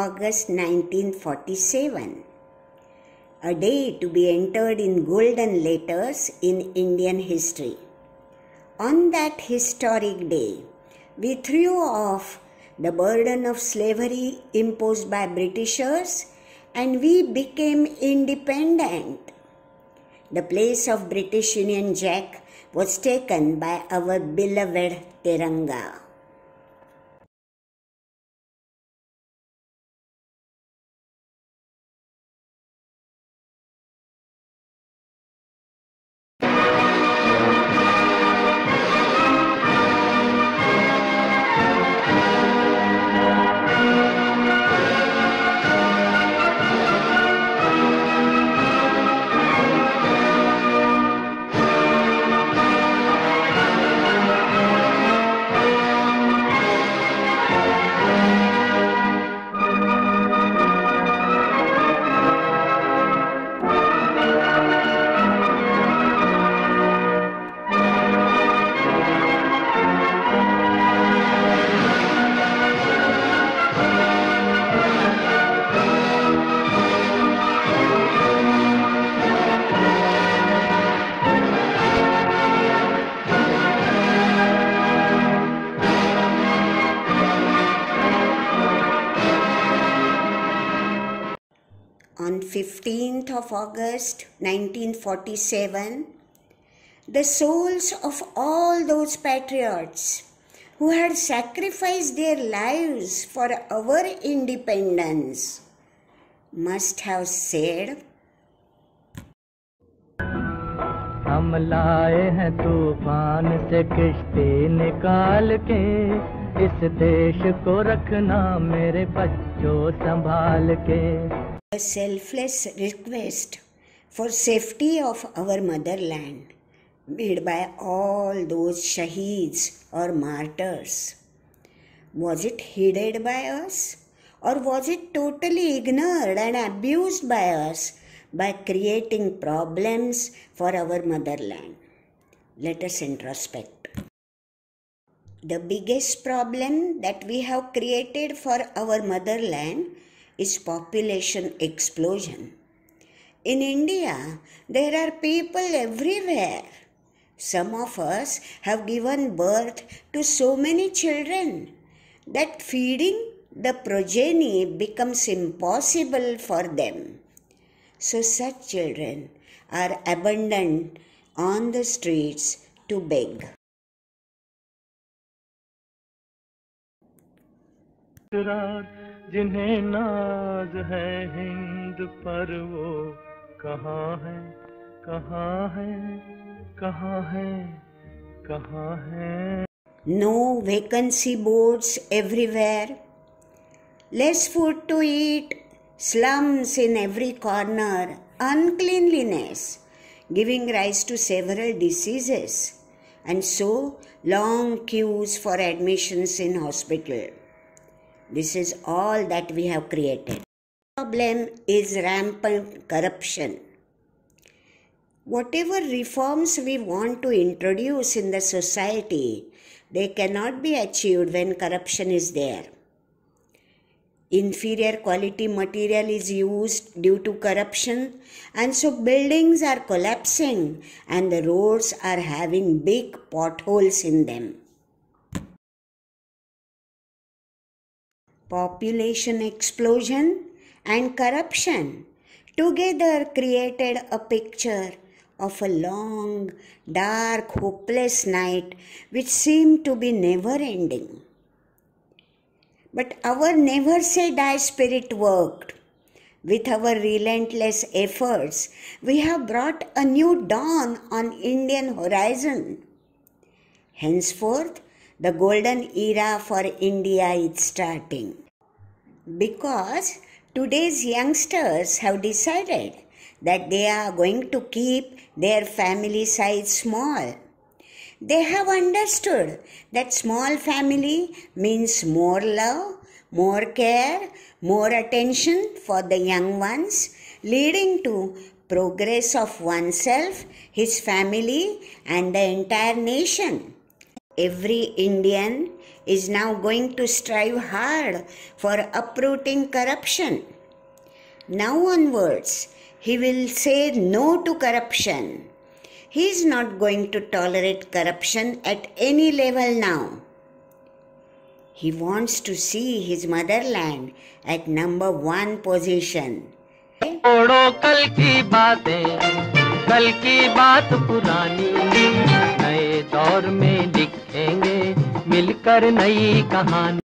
August 1947, a day to be entered in golden letters in Indian history. On that historic day, we threw off the burden of slavery imposed by Britishers and we became independent. The place of British Union Jack was taken by our beloved Tiranga. On 15th of August 1947, the souls of all those patriots who had sacrificed their lives for our independence must have said, हम लाए हैं तूफान से किश्ती निकाल के, इस देश को रखना मेरे बच्चों संभाल के. A selfless request for safety of our motherland made by all those shaheeds or martyrs. Was it heeded by us, or was it totally ignored and abused by us by creating problems for our motherland? Let us introspect. The biggest problem that we have created for our motherland is population explosion. In India, there are people everywhere. Some of us have given birth to so many children that feeding the progeny becomes impossible for them. So such children are abandoned on the streets to beg. जिन्हें नाज है हिंद पर वो कहाँ है, कहाँ है, कहाँ है, कहाँ है. No vacancy boards everywhere, less food to eat, slums in every corner, uncleanliness, giving rise to several diseases, and so long queues for admissions in hospital. This is all that we have created. The problem is rampant corruption. Whatever reforms we want to introduce in the society, they cannot be achieved when corruption is there. Inferior quality material is used due to corruption, and so buildings are collapsing and the roads are having big potholes in them. Population explosion and corruption together created a picture of a long, dark, hopeless night which seemed to be never ending. But our never say die spirit worked. With our relentless efforts, we have brought a new dawn on Indian horizon. Henceforth, the golden era for India is starting. Because today's youngsters have decided that they are going to keep their family size small. They have understood that small family means more love, more care, more attention for the young ones, leading to progress of oneself, his family, and the entire nation. Every Indian is now going to strive hard for uprooting corruption. Now onwards, he will say no to corruption. He is not going to tolerate corruption at any level now. He wants to see his motherland at number 1 position. छोड़ो कल की बातें, कल की बात पुरानी, नए दौर में लिखेंगे मिलकर नई कहानी।